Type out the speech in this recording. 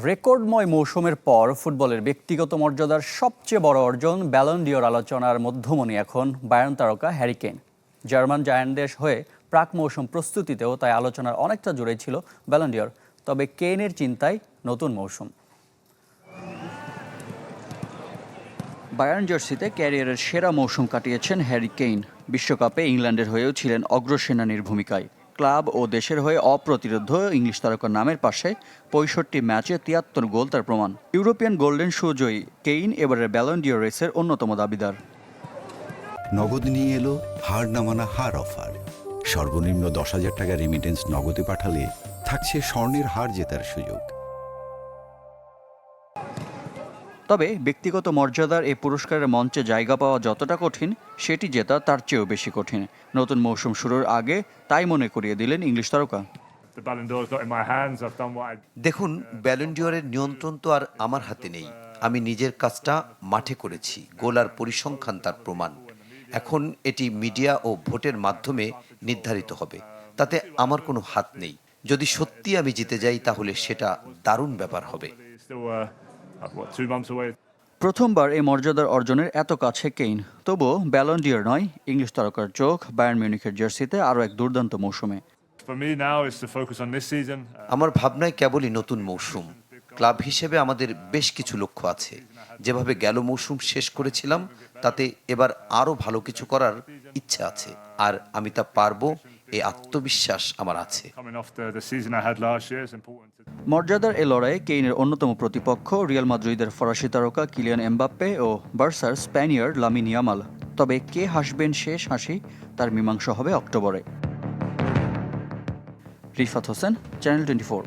রেকর্ডময় মৌসুমের পর ফুটবলের ব্যক্তিগত মর্যাদার সবচেয়ে বড় অর্জন ব্যালন ডিওর আলোচনার মধ্যমণি এখন বায়ার্ন তারকা হ্যারি কেইন। জার্মান জায়ান্টদের হয়ে প্রাক মৌসুম প্রস্তুতিতেও তাই আলোচনার অনেকটা জুড়ে ছিল ব্যালন ডিওর। তবে কেইনের চিন্তায় নতুন মৌসুম। বায়ার্ন জার্সিতে ক্যারিয়ারের সেরা মৌসুম কাটিয়েছেন হ্যারি কেইন। বিশ্বকাপে ইংল্যান্ডের হয়েও ছিলেন অগ্রসেনানীর ভূমিকায়। ক্লাব ও দেশের হয়ে অপ্রতিরোধ্য ইংলিশ তারকার নামের পাশে ৬৫ ম্যাচে ৭৩ গোল তার প্রমাণ। ইউরোপিয়ান গোল্ডেন শু জয়ী কেইন এবারের ব্যালন ডিওর রেসের অন্যতম দাবিদার। নগদ নিয়ে এলো হার না মানা হার অফার। সর্বনিম্ন ১০,০০০ টাকা রেমিটেন্স নগদে পাঠালে থাকছে স্বর্ণের হার জেতার সুযোগ। তবে ব্যক্তিগত মর্যাদার এই পুরস্কারের মঞ্চে জায়গা পাওয়া যতটা কঠিন, সেটি জেতা তার চেয়েও বেশি কঠিন। নতুন মৌসুম শুরুর আগে তাই মনে করিয়ে দিলেন ইংলিশ তারকা। দেখুন, ব্যালন ডিওরের নিয়ন্ত্রণ তো আর আমার হাতে নেই। আমি নিজের কাজটা মাঠে করেছি, গোল আর পরিসংখ্যান তার প্রমাণ। এখন এটি মিডিয়া ও ভোটের মাধ্যমে নির্ধারিত হবে, তাতে আমার কোনো হাত নেই। যদি সত্যি আমি জিতে যাই তাহলে সেটা দারুণ ব্যাপার হবে। প্রথমবার এই মর্যাদার অর্জনের এত কাছে কেইন। তবুও ব্যালন ডিওর নয়, ইংলিশ তারকার চোখ বায়ার্ন মিউনিখের জার্সিতে আরও এক দুর্দান্ত মৌসুমে। আমার ভাবনায় কেবলই নতুন মৌসুম। ক্লাব হিসেবে আমাদের বেশ কিছু লক্ষ্য আছে। যেভাবে গেল মৌসুম শেষ করেছিলাম, তাতে এবার আরও ভালো কিছু করার ইচ্ছা আছে, আর আমি তা পারবো, এই আত্মবিশ্বাস আমার আছে। মর্যাদার এ লড়াইয়ে কেইনের অন্যতম প্রতিপক্ষ রিয়াল মাদ্রিদের ফরাসি তারকা কিলিয়ান এমবাপ্পে ও বার্সার স্প্যানিয়ার লামিন ইয়ামাল। তবে কে হাসবেন শেষ হাসি, তার মীমাংসা হবে অক্টোবরে। রিফাত হোসেন, চ্যানেল 24।